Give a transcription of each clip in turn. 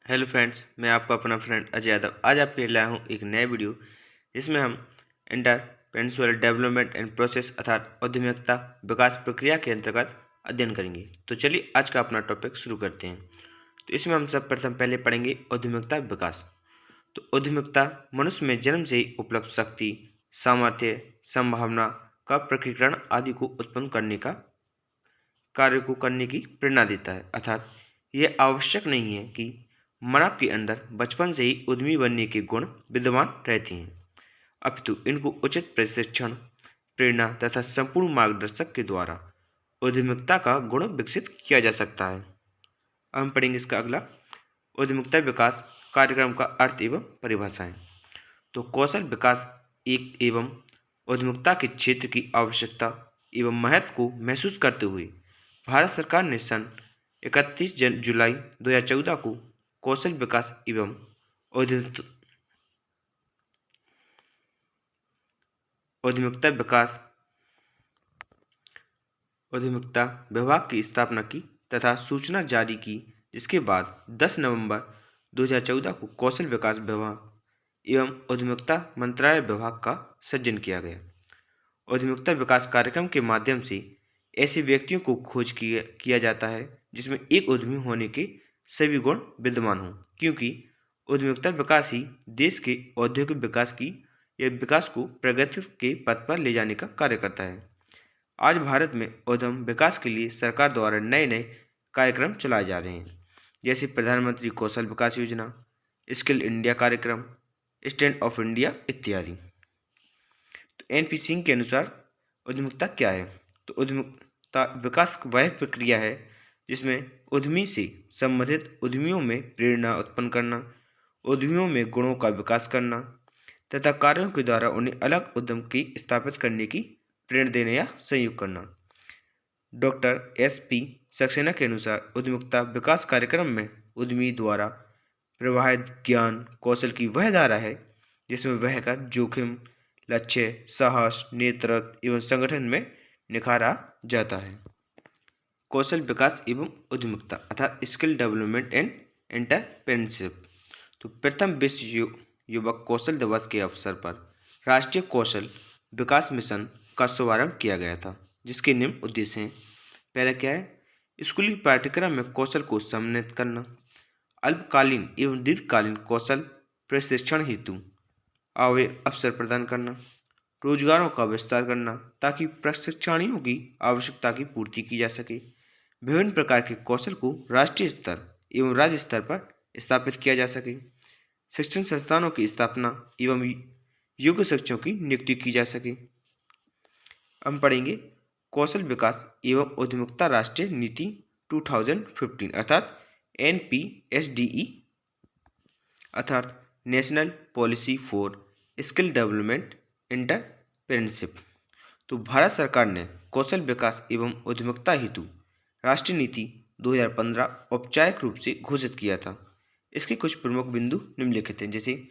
Hello friends, मैं आपका अपना फ्रेंड अजय यादव आज आपके लिए लाया हूँ एक नया वीडियो जिसमें हम एंटरप्रेन्योरशियल डेवलपमेंट एंड प्रोसेस अर्थात उद्यमिता विकास प्रक्रिया के अंतर्गत अध्ययन करेंगे। तो चलिए आज का अपना टॉपिक शुरू करते हैं। तो इसमें हम सब प्रथम पहले पढ़ेंगे उद्यमिता विकास। तो उद्यमिता मनुष्य में जन्म से ही उपलब्ध शक्ति, सामर्थ्य, संभावना का प्रकीर्णन आदि को उत्पन्न करने का कार्य को करने की प्रेरणा देता है। अर्थात यह आवश्यक नहीं है कि मानव के अंदर बचपन से ही उद्यमी बनने के गुण विद्यमान रहते हैं, अपितु इनको उचित प्रशिक्षण, प्रेरणा तथा संपूर्ण मार्गदर्शक के द्वारा उद्यमिता का गुण विकसित किया जा सकता है। अब हम पढ़ेंगे इसका अगला उद्यमिता विकास कार्यक्रम का अर्थ एवं परिभाषाएं। तो कौशल विकास एक एवं उद्यमिता के क्षेत्र की आवश्यकता एवं महत्व को महसूस करते हुए भारत सरकार ने सन 31 जुलाई 2014 को कौशल विकास एवं उद्यमिता विभाग की स्थापना की तथा सूचना जारी की, जिसके बाद 10 नवंबर 2014 को कौशल विकास विभाग एवं उद्यमिता मंत्रालय विभाग का सृजन किया गया। उद्यमिता विकास कार्यक्रम के माध्यम से ऐसे व्यक्तियों को खोज किया जाता है जिसमें एक उद्यमी होने के सभी गुण विद्यमान हों, क्योंकि उद्यमिता विकास ही देश के औद्योगिक विकास की या विकास को प्रगति के पथ पर ले जाने का कार्य करता है। आज भारत में उद्यम विकास के लिए सरकार द्वारा नए नए कार्यक्रम चलाए जा रहे हैं, जैसे प्रधानमंत्री कौशल विकास योजना, स्किल इंडिया कार्यक्रम, स्टैंड ऑफ इंडिया इत्यादि। तो एनपी सिंह के अनुसार उद्यमिता क्या है? तो उद्यमिता विकास वह प्रक्रिया है जिसमें उद्यमी से संबंधित उद्यमियों में प्रेरणा उत्पन्न करना, उद्यमियों में गुणों का विकास करना तथा कार्यों के द्वारा उन्हें अलग उद्यम की स्थापित करने की प्रेरणा देना या संयोग करना। डॉक्टर SP सक्सेना के अनुसार उद्यमिता विकास कार्यक्रम में उद्यमी द्वारा प्रवाहित ज्ञान कौशल की वह धारा है जिसमें वह का जोखिम, लक्ष्य, साहस, नेतृत्व एवं संगठन में निखारा जाता है। कौशल विकास एवं उद्यमिता अर्थात स्किल डेवलपमेंट एंड एंटरप्रेन्योरशिप। तो प्रथम विश्व युवक कौशल दिवस के अवसर पर राष्ट्रीय कौशल विकास मिशन का शुभारंभ किया गया था, जिसके निम्न उद्देश्य हैं। पहला क्या है? स्कूली पाठ्यक्रम में कौशल को सम्मिलित करना, अल्पकालीन एवं दीर्घकालीन कौशल प्रशिक्षण हेतु अवसर प्रदान करना, रोजगारों का विस्तार करना ताकि प्रशिक्षणियों की आवश्यकता की पूर्ति की जा सके, विभिन्न प्रकार के कौशल को राष्ट्रीय स्तर एवं राज्य स्तर पर स्थापित किया जा सके, शिक्षण संस्थानों की स्थापना एवं योग्य शिक्षकों की नियुक्ति की जा सके। हम पढ़ेंगे कौशल विकास एवं उद्यमिता राष्ट्रीय नीति 2015 अर्थात NPSDE अर्थात national policy for skill development entrepreneurship. तो भारत सरकार ने कौशल विकास एवं उद्यमिता हेतु राष्ट्रीय नीति 2015 औपचारिक रूप से घोषित किया था। इसके कुछ प्रमुख बिंदु निम्नलिखित हैं, जैसे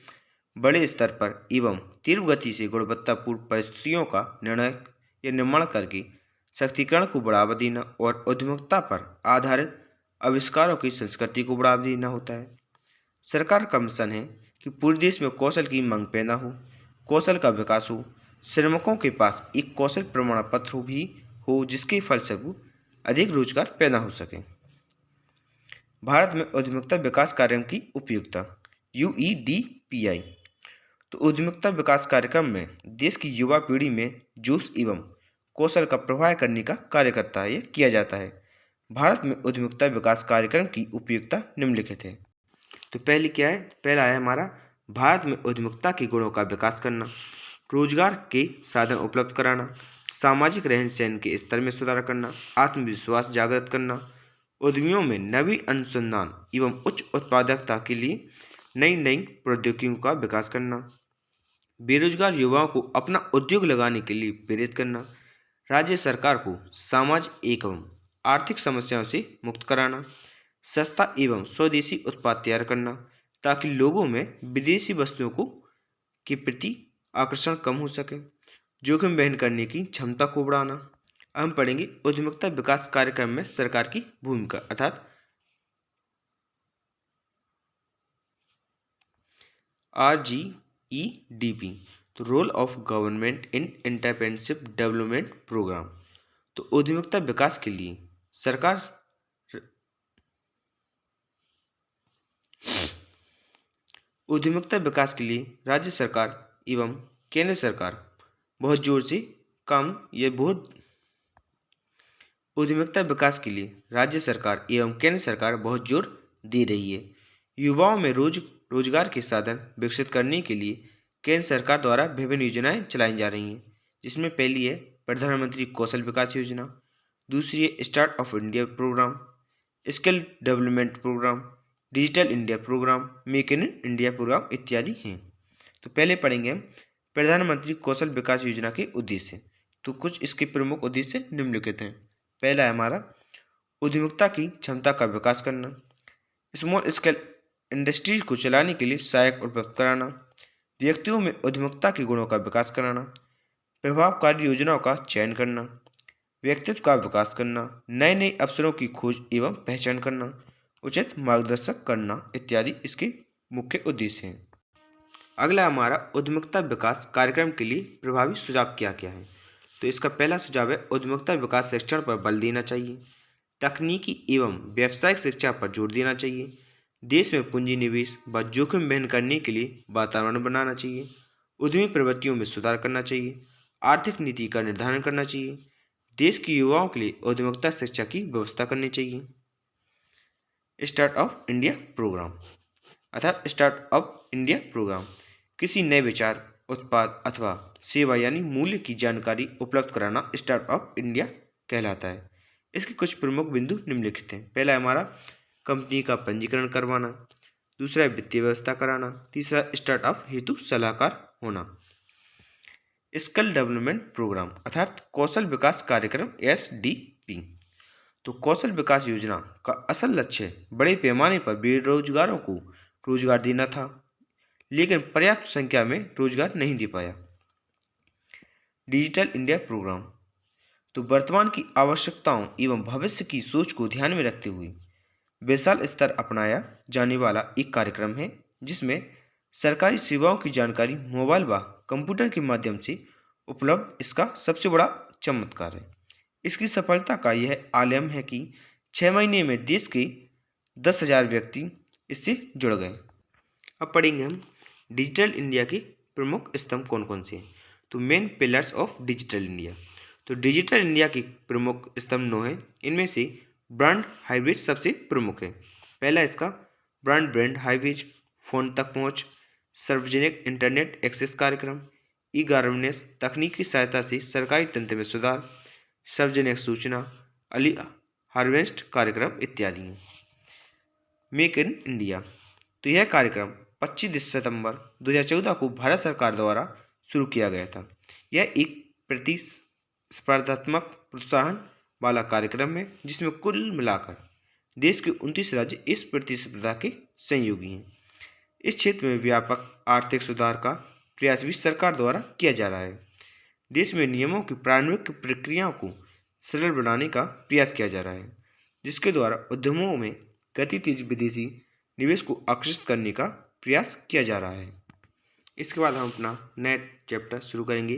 बड़े स्तर पर एवं तीव्र गति से गुणवत्तापूर्ण परिस्थितियों का निर्णय या निर्माण करके शक्तिकरण को बढ़ावा देना और उद्यमिता पर आधारित आविष्कारों की संस्कृति को बढ़ावा देना होता है। सरकार का मिशन है कि पूरे देश में कौशल की मांग पैदा हो, कौशल का विकास हो, श्रमिकों के पास एक कौशल प्रमाण पत्र भी हो जिसके फलस्वरूप अधिक रोजगार पैदा हो सके। भारत में उद्यमिता विकास कार्यक्रम की उपयुक्तता UEDPI। तो उद्यमिता विकास कार्यक्रम में देश की युवा पीढ़ी में जोश एवं कौशल का प्रवाह करने का कार्य करता है या किया जाता है। भारत में उद्यमिता विकास कार्यक्रम की उपयुक्तता निम्नलिखित है। तो पहली क्या है? पहला है हमारा भारत में उद्यमिता के गुणों का विकास करना, रोजगार के साधन उपलब्ध कराना, सामाजिक रहन सहन के स्तर में सुधार करना, आत्मविश्वास जागृत करना, उद्यमियों में नवीन अनुसंधान एवं उच्च उत्पादकता के लिए नई नई प्रौद्योगिकियों का विकास करना, बेरोजगार युवाओं को अपना उद्योग लगाने के लिए प्रेरित करना, राज्य सरकार को सामाजिक एवं आर्थिक समस्याओं से मुक्त कराना, सस्ता एवं स्वदेशी उत्पाद तैयार करना ताकि लोगों में विदेशी वस्तुओं को के प्रति आकर्षण कम हो सके, जोखिम वहन करने की क्षमता को बढ़ाना। हम पढ़ेंगे उद्यमिता विकास कार्यक्रम में सरकार की भूमिका अर्थात RGEDP, तो role of government in entrepreneurship development programme, तो उद्यमिता विकास के लिए सरकार उद्यमिता विकास के लिए राज्य सरकार एवं केंद्र सरकार बहुत जोर से उद्यमिता विकास के लिए राज्य सरकार एवं केंद्र सरकार बहुत जोर दे रही है। युवाओं में रोजगार के साधन विकसित करने के लिए केंद्र सरकार द्वारा विभिन्न योजनाएं चलाई जा रही हैं, जिसमें पहली है प्रधानमंत्री कौशल विकास योजना, दूसरी है start of India programme, skill development programme, digital India programme, make in India programme इत्यादि हैं। तो पहले पढ़ेंगे हम प्रधानमंत्री कौशल विकास योजना के उद्देश्य। तो कुछ इसके प्रमुख उद्देश्य निम्नलिखित हैं। पहला है हमारा उद्यमिता की क्षमता का विकास करना, स्मॉल स्केल इंडस्ट्रीज को चलाने के लिए सहायक उपलब्ध कराना, व्यक्तियों में उद्यमिता के गुणों का विकास कराना, प्रभावकारी योजनाओं का चयन करना, व्यक्तित्व का विकास करना, नए नए अवसरों की खोज एवं पहचान करना, उचित मार्गदर्शक करना इत्यादि इसके मुख्य उद्देश्य हैं। अगला हमारा उद्यमिता विकास कार्यक्रम के लिए प्रभावी सुझाव क्या क्या है। तो इसका पहला सुझाव है उद्यमिता विकास शिक्षण पर बल देना चाहिए, तकनीकी एवं व्यावसायिक शिक्षा पर जोर देना चाहिए, देश में पूंजी निवेश व जोखिम वहन करने के लिए वातावरण बनाना चाहिए, उद्यमी प्रवृत्तियों में सुधार करना चाहिए, आर्थिक नीति का निर्धारण करना चाहिए, देश के युवाओं के लिए उद्यमिता शिक्षा की व्यवस्था करनी चाहिए। स्टार्ट ऑफ इंडिया प्रोग्राम अर्थात स्टार्ट ऑफ इंडिया प्रोग्राम किसी नए विचार, उत्पाद अथवा सेवा यानी मूल्य की जानकारी उपलब्ध कराना स्टार्ट ऑफ इंडिया कहलाता है। इसके कुछ प्रमुख बिंदु निम्नलिखित हैं। पहला है हमारा कंपनी का पंजीकरण करवाना, दूसरा वित्तीय व्यवस्था कराना, तीसरा स्टार्टअप हेतु सलाहकार होना। स्किल डेवलपमेंट प्रोग्राम अर्थात कौशल विकास कार्यक्रम SDP, तो कौशल विकास योजना का असल लक्ष्य बड़े पैमाने पर बेरोजगारों को रोजगार देना था, लेकिन पर्याप्त संख्या में रोजगार नहीं दे पाया। डिजिटल इंडिया प्रोग्राम, तो वर्तमान की आवश्यकताओं एवं भविष्य की सोच को ध्यान में रखते हुए विशाल स्तर अपनाया जाने वाला एक कार्यक्रम है, जिसमें सरकारी सेवाओं की जानकारी मोबाइल व कंप्यूटर के माध्यम से उपलब्ध इसका सबसे बड़ा चमत्कार है। इसकी सफलता का यह आलम है कि 6 महीने में देश के 10,000 व्यक्ति इससे जुड़ गए। अब पढ़ेंगे हम डिजिटल इंडिया के प्रमुख स्तंभ कौन कौन से हैं। तो main pillars of digital India, तो डिजिटल इंडिया के प्रमुख स्तंभ 9 हैं। इनमें से ब्रांड हाइवेज सबसे प्रमुख है। पहला इसका ब्रांड हाइवेज, फोन तक पहुंच, सार्वजनिक इंटरनेट एक्सेस कार्यक्रम, ई गवर्नेंस तकनीक की सहायता से सरकारी तंत्र में सुधार, सार्वजनिक सूचना, अली हार्वेस्ट कार्यक्रम इत्यादि हैं। मेक इन इंडिया, तो यह कार्यक्रम 25 सितंबर 2014 को भारत सरकार द्वारा शुरू किया गया था। यह एक प्रतिस्पर्धात्मक प्रोत्साहन वाला कार्यक्रम है, जिसमें कुल मिलाकर देश के 29 राज्य इस प्रतिस्पर्धा के सहयोगी हैं। इस क्षेत्र में व्यापक आर्थिक सुधार का प्रयास भी सरकार द्वारा किया जा रहा है। देश में नियमों की प्रारंभिक प्रक्रियाओं को सरल बनाने का प्रयास किया जा रहा है, जिसके द्वारा उद्यमों में गति तेज विदेशी निवेश को आकर्षित करने का प्रयास किया जा रहा है। इसके बाद हम अपना नया चैप्टर शुरू करेंगे,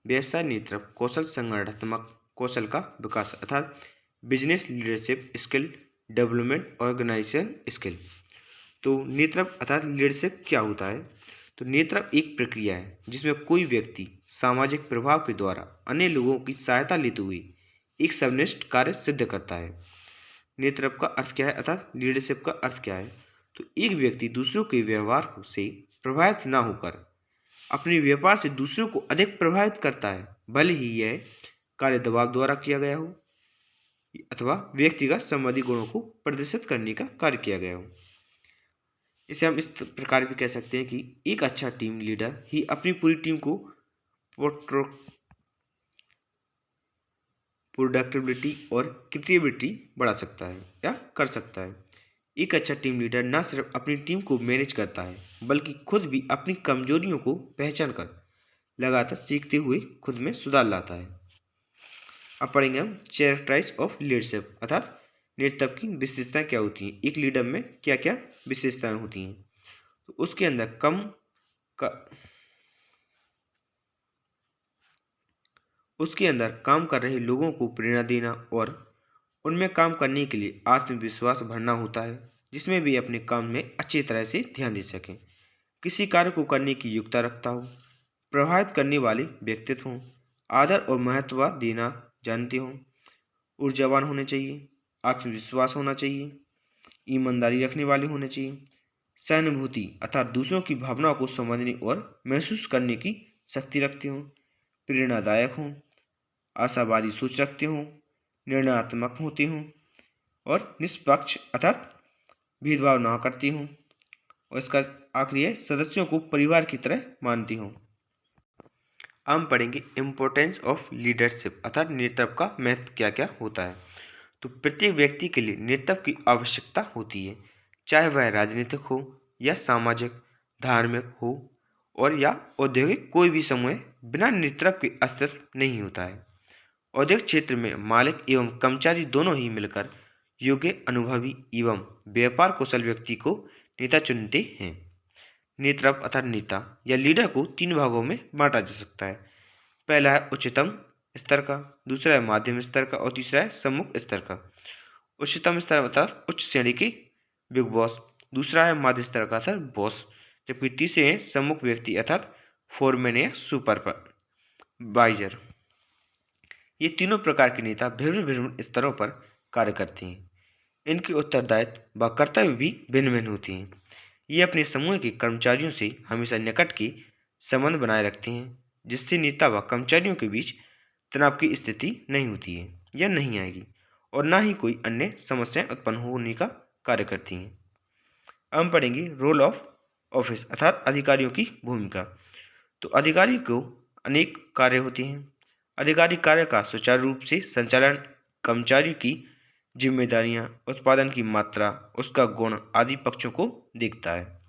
व्यवसाय नेतृत्व कौशल संगठनात्मक कौशल का विकास अर्थात business leadership skill development organisation skill. तो नेतृत्व अर्थात लीडरशिप क्या होता है। तो नेतृत्व एक प्रक्रिया है जिसमें कोई व्यक्ति सामाजिक प्रभाव के द्वारा अन्य लोगों की सहायता लेते हुए एक सर्वनिष्ठ कार्य सिद्ध करता है। नेतृत्व का अर्थ क्या है अर्थात लीडरशिप का अर्थ क्या है। तो एक व्यक्ति दूसरों के व्यवहार से प्रभावित न होकर अपने व्यापार से दूसरों को अधिक प्रभावित करता है, भले ही यह कार्य दबाव द्वारा किया गया हो अथवा व्यक्तिगत संबंधी गुणों को प्रदर्शित करने का कार्य किया गया हो। इसे हम इस प्रकार भी कह सकते हैं कि एक अच्छा टीम लीडर ही अपनी पूरी टीम को प्रोडक्टिविटी और क्रिएटिविटी बढ़ा सकता है या कर सकता है। एक अच्छा टीम लीडर न सिर्फ अपनी टीम को मैनेज करता है, बल्कि खुद भी अपनी कमजोरियों को पहचान कर लगातार सीखते हुए खुद में सुधार लाता है। अब पढ़ेंगे हम कैरेक्टराइज ऑफ लीडरशिप अर्थात नेतृत्व की विशेषताएं क्या होती हैं। एक लीडर में क्या क्या विशेषताएं होती हैं। तो उसके अंदर कम उसके अंदर काम कर रहे लोगों को प्रेरणा देना और उनमें काम करने के लिए आत्मविश्वास भरना होता है, जिसमें वे अपने काम में अच्छी तरह से ध्यान दे सकें, किसी कार्य को करने की योग्यता रखता हो, प्रभावित करने वाले व्यक्तित्व हों, आदर और महत्व देना जानते हों, ऊर्जावान होने चाहिए, आत्मविश्वास होना चाहिए, ईमानदारी रखने वाले होने चाहिए, सहानुभूति अर्थात दूसरों की भावनाओं को समझने और महसूस करने की शक्ति रखते हों, प्रेरणादायक हों, आशावादी सोच रखते हों, निर्णयात्मक होते हों और निष्पक्ष अर्थात भेदभाव ना करती हों, और इसका आखिरी है सदस्यों को परिवार की तरह मानती हों। हम पढ़ेंगे इम्पोर्टेंस ऑफ लीडरशिप अर्थात नेतृत्व का महत्व क्या क्या होता है। तो प्रत्येक व्यक्ति के लिए नेतृत्व की आवश्यकता होती है, चाहे वह राजनीतिक हो या सामाजिक, धार्मिक हो और या औद्योगिक, कोई भी समूह बिना नेतृत्व के अस्तित्व नहीं होता है। औद्योगिक क्षेत्र में मालिक एवं कर्मचारी दोनों ही मिलकर योग्य, अनुभवी एवं व्यापार कुशल व्यक्ति को नेता चुनते हैं। नेतृत्व अर्थात नेता या लीडर को 3 भागों में बांटा जा सकता है। पहला है उच्चतम स्तर का, दूसरा है मध्यम स्तर का और तीसरा है सम्मुख स्तर का। उच्चतम स्तर अर्थात उच्च श्रेणी के बिग बॉस, दूसरा है मध्य स्तर का अर्थात बॉस, जबकि तीसरे हैं सम्मुख व्यक्ति अर्थात फोरमैन या सुपरवाइजर। ये तीनों प्रकार के नेता भिन्न भिन्न स्तरों पर कार्य करते हैं। इनके उत्तरदायित्व व कर्तव्य भी भिन्न भिन्न होते हैं। ये अपने समूह के कर्मचारियों से हमेशा निकट के संबंध बनाए रखते हैं, जिससे नेता व कर्मचारियों के बीच तनाव की स्थिति नहीं होती है या नहीं आएगी, और ना ही कोई अन्य समस्याएं उत्पन्न होने का कार्य करती हैं। हम पढ़ेंगे रोल ऑफ ऑफिस अर्थात अधिकारियों की भूमिका। तो अधिकारी को अनेक कार्य होते हैं। अधिकारी कार्य का सुचारू रूप से संचालन, कर्मचारियों की जिम्मेदारियां, उत्पादन की मात्रा, उसका गुण आदि पक्षों को देखता है।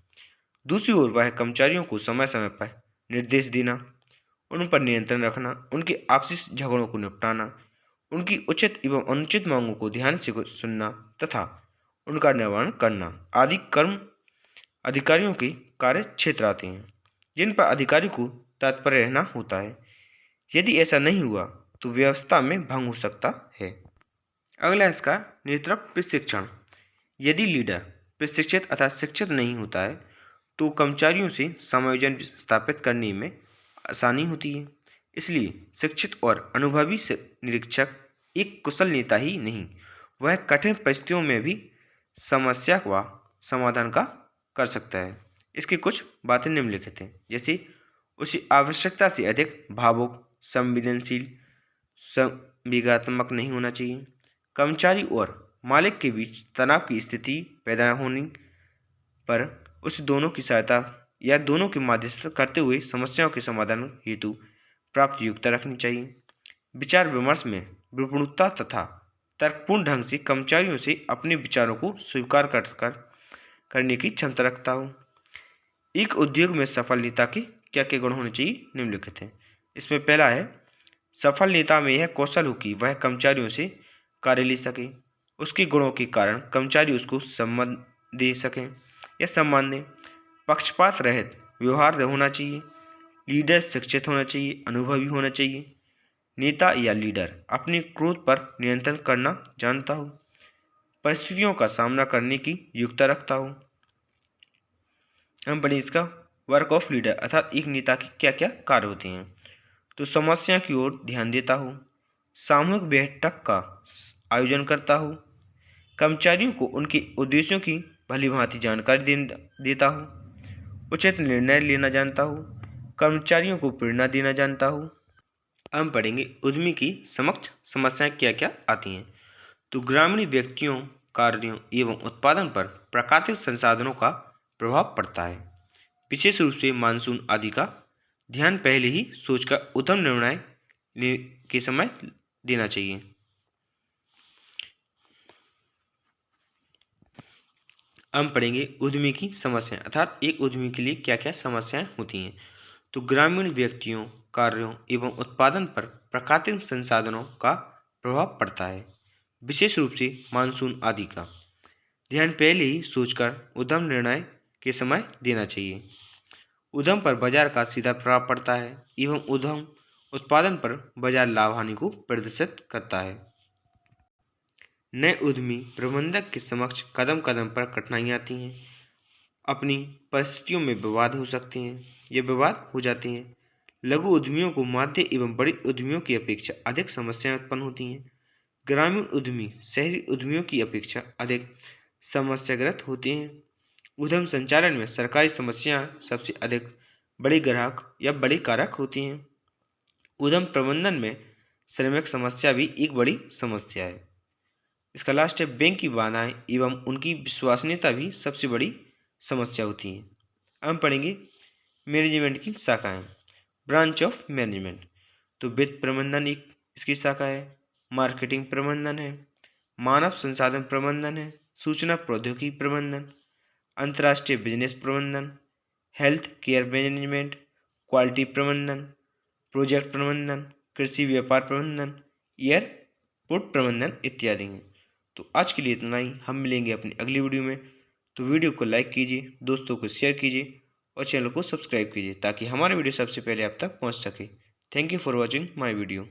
दूसरी ओर वह कर्मचारियों को समय समय पर निर्देश देना, उन पर नियंत्रण रखना, उनके आपसी झगड़ों को निपटाना, उनकी उचित एवं अनुचित मांगों को ध्यान से सुनना तथा उनका निवारण करना आदि कर्म अधिकारियों के कार्य क्षेत्र आते हैं, जिन पर अधिकारी को तत्पर रहना होता है। यदि ऐसा नहीं हुआ तो व्यवस्था में भंग हो सकता है। अगला इसका नेतृत्व प्रशिक्षण। यदि लीडर प्रशिक्षित अर्थात शिक्षित नहीं होता है तो कर्मचारियों से समायोजन स्थापित करने में आसानी होती है। इसलिए शिक्षित और अनुभवी निरीक्षक एक कुशल नेता ही नहीं, वह कठिन परिस्थितियों में भी समस्या का समाधान कर सकता है। इसकी कुछ बातें निम्नलिखित हैं, जैसे उसी आवश्यकता से अधिक भावुक, संवेदनशील, संवेगात्मक नहीं होना चाहिए। कर्मचारी और मालिक के बीच तनाव की स्थिति पैदा होने पर उस दोनों की सहायता या दोनों की मध्यस्थता करते हुए समस्याओं के समाधान हेतु प्राप्त योग्यता रखनी चाहिए। विचार विमर्श में विपूर्णता तथा तर्कपूर्ण ढंग से कर्मचारियों से अपने विचारों को स्वीकार करने की क्षमता रखता हो। एक उद्योग में सफल नेता के क्या क्या गुण होने चाहिए, निम्नलिखित हैं। इसमें पहला है, सफल नेता में यह कौशल हो कि वह कर्मचारियों से कार्य ले सके। उसके गुणों के कारण कर्मचारी उसको सम्मान दे सकें या सम्मान दें। पक्षपात रहित व्यवहार होना चाहिए। लीडर शिक्षित होना चाहिए, अनुभवी होना चाहिए। नेता या लीडर अपने क्रोध पर नियंत्रण करना जानता हो, परिस्थितियों का सामना करने की योग्यता रखता हो। हम पढ़ें इसका वर्क ऑफ लीडर अर्थात एक नेता के क्या क्या कार्य होते हैं। तो समस्या की ओर ध्यान देता हो, सामूहिक बैठक का आयोजन करता हो, कर्मचारियों को उनके उद्देश्यों की भली भांति जानकारी देता हो, उचित निर्णय लेना जानता हो, कर्मचारियों को प्रेरणा देना जानता हो। हम पढ़ेंगे उद्यमी की समक्ष समस्याएं क्या क्या आती हैं। तो ग्रामीण व्यक्तियों, कार्यों एवं उत्पादन पर प्राकृतिक संसाधनों का प्रभाव पड़ता है। विशेष रूप से मानसून आदि का ध्यान पहले ही सोचकर उत्तम निर्णय के समय देना चाहिए। हम पढ़ेंगे उद्यमी की समस्याएं अर्थात एक उद्यमी के लिए क्या क्या समस्याएं होती हैं। तो ग्रामीण व्यक्तियों, कार्यों एवं उत्पादन पर प्राकृतिक संसाधनों का प्रभाव पड़ता है। विशेष रूप से मानसून आदि का ध्यान पहले ही सोचकर उत्तम निर्णय के समय देना चाहिए। उद्यम पर बाजार का सीधा प्रभाव पड़ता है एवं उद्यम उत्पादन पर बाजार लाभ हानि को प्रदर्शित करता है। नए उद्यमी प्रबंधक के समक्ष कदम कदम पर कठिनाइयाँ आती हैं। अपनी परिस्थितियों में विवाद हो सकते हैं या विवाद हो जाते हैं। लघु उद्यमियों को मध्य एवं बड़े उद्यमियों की अपेक्षा अधिक समस्याएं उत्पन्न होती हैं। ग्रामीण उद्यमी शहरी उद्यमियों की अपेक्षा अधिक समस्याग्रस्त होते हैं। उद्यम संचालन में सरकारी समस्याएं सबसे अधिक बड़ी ग्राहक या बड़ी कारक होती हैं। उद्यम प्रबंधन में श्रमिक समस्या भी एक बड़ी समस्या है। इसका लास्ट है बैंक की बाधाएं एवं उनकी विश्वसनीयता भी सबसे बड़ी समस्या होती है। अब हम पढ़ेंगे मैनेजमेंट की शाखाएं। ब्रांच ऑफ मैनेजमेंट, तो वित्त प्रबंधन एक इसकी शाखा है, मार्केटिंग प्रबंधन है, मानव संसाधन प्रबंधन है, सूचना प्रौद्योगिकी प्रबंधन, अंतर्राष्ट्रीय बिजनेस प्रबंधन, हेल्थ केयर मैनेजमेंट, क्वालिटी प्रबंधन, प्रोजेक्ट प्रबंधन, कृषि व्यापार प्रबंधन, एयरपोर्ट प्रबंधन इत्यादि हैं। तो आज के लिए इतना ही। हम मिलेंगे अपनी अगली वीडियो में। तो वीडियो को लाइक कीजिए, दोस्तों को शेयर कीजिए और चैनल को सब्सक्राइब कीजिए ताकि हमारा वीडियो सबसे पहले आप तक पहुंच सके। Thank you for watching my video.